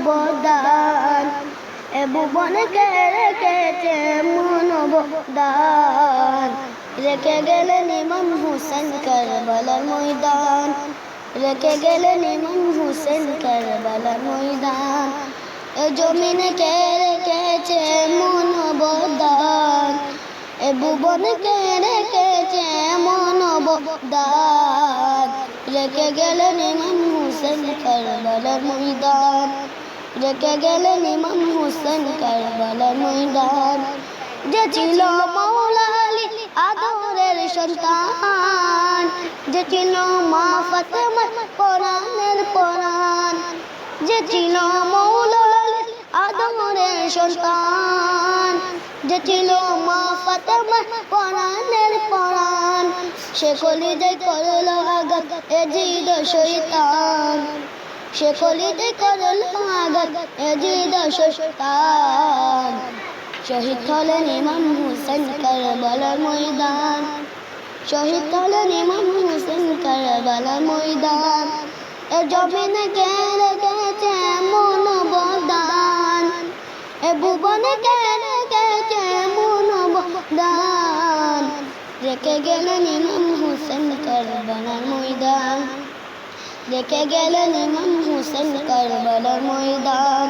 বদান এ ভুবনকে রেখেছে মনোবদান রেখে গেলেন ইমাম হুসেন কারবালার ময়দান রেখে গেলেন ইমাম হুসেন কারবালার ময়দান এ জমিনে কে রেখেছে মনোবদান এ ভুবনকে রেখেছে মনোবদান রেখে গেলেন ইমাম হুসেন কারবালার ময়দান রেখে গেলেন ইমাম হুসেন কারবালার ময়দান যে ছিল মাওলা আলী আদরের সন্তান যে ছিল মা ফাতেমার পরাণের পরাণ যে ছিল মাওলা আলী আদরের সন্তান যে ছিল মা ফাতেমার পরাণের পরাণ সে কলিজায় করলো আঘাত এ জিদ শয়তান সে কলিজায় করলো আঘাত এ জিদ শয়তান শহীদ হলেন ইমাম হুসেন কারবালার ময়দান শহীদ হলেন ইমাম হুসেন কারবালার ময়দান এ জমিনে কে রেখেছে মনোবদান এ ভুবনে কে রেখেছে মনোবদান রেখে গেলেন ইমাম হুসেন কারবালার ময়দান রেখে গেলেন ইমাম হুসেন কারবালার ময়দান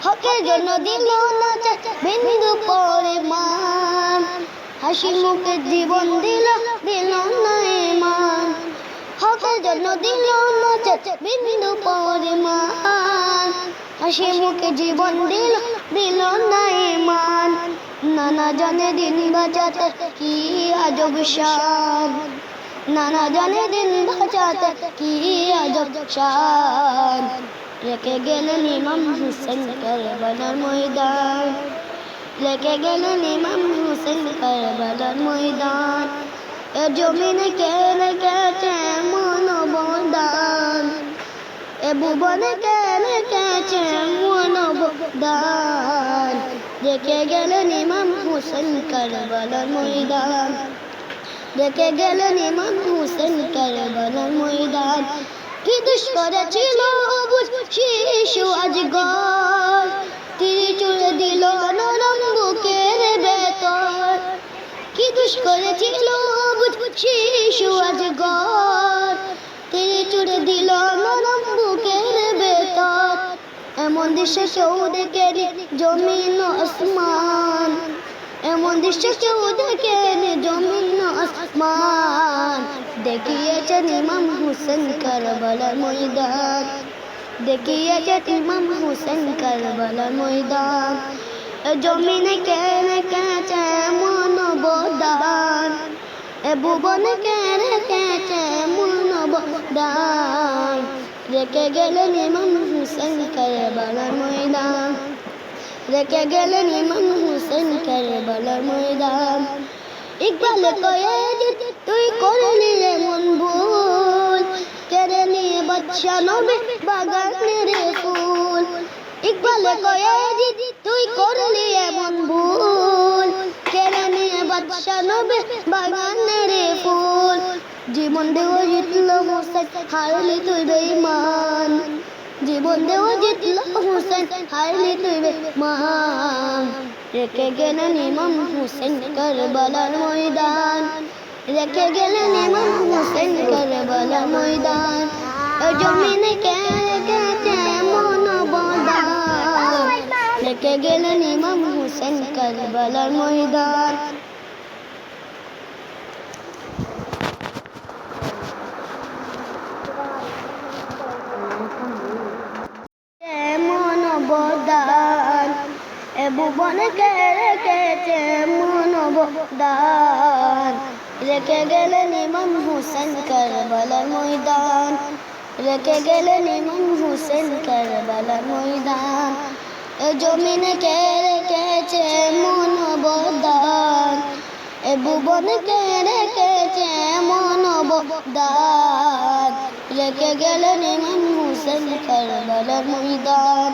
হকের জন্য দিল না বিন্দু পরিমাণ হাসি মুখে জীবন দিল না ঈমান হকের জন্য দিল না বিন্দু পরিমাণ হাসি মুখে জীবন দিল না ঈমান নানা জানে দিন বাঁচাতে কি আজব শান নানা জানে দিন বাঁচাতে কি আজব শান রেখে গেলেন ইমাম হুসেন কারবালার ময়দান রেখে গেলেন ইমাম হুসেন কারবালার ময়দান এ জমিনে কে রেখেছে মনোবদান এ ভুবনে কে রেখেছে মনোবদান রেখে গেলেন ইমাম হুসেন কারবালার ময়দান রেখে গেলেন ইমাম হুসেন কারবালার ময়দান কি দুষ করেছিল শিশু আজগর তীর চুড়ে দিল নরম বুকের ভেতর কি দুষ করেছিল শিশু আজগর তীর চুড়ে দিল নরম বুকের ভেতর এমন দৃশ্য কেউ দেখেনি জমিন আসমান এমন দৃশ্য কেউ দেখেনি জমিন আসমান দেখিয়েছেন ইমাম হুসেন কারবালার ময়দান দেখিয়েছেন ইমাম হুসেন কারবালার ময়দান জমিনে কে রেখেছে মনোবদান এ ভুবনে কে রেখেছে মনোবদান রেখে গেলেন ইমাম হুসেন কারবালার ময়দান রেখে গেলেন ইমাম হুসেন কারবালার ময়দান ইকবাল কয়েদ তুই করলি এমন ভুল কেড়ে নিয়ে বাদশা নবী বাগানের ফুল ইকবাল কয়েদ তুই করলি এমন ভুল কেড়ে নিয়ে বাদশা নবী বাগানের ফুল জীবন দেও জিতল হুসেন হারলি তুই বেঈমান জীবন দেও জিতল হুসেন হারলি তুই বেঈমান রেখে গেলেন ইমাম হুসেন কারবালার ময়দান রেখে গেলেন ইমাম হুসেন কারবালার ময়দান জমিনে কে রেখেছে মনোবদান রেখে গেলেন ইমাম হুসেন কারবালার ময়দান মনোবদান এ ভুবনে কে রেখেছে মনোবদান রেখে গেলেন ইমাম হুসেন কারবালার ময়দান রেখে গেলেন ইমাম হুসেন কারবালার ময়দান এ জমিনে কে রেখেছে মনোবদান এ ভুবনে কে রেখেছে মনোবদান রেখে গেলেন ইমাম হুসেন কারবালার ময়দান।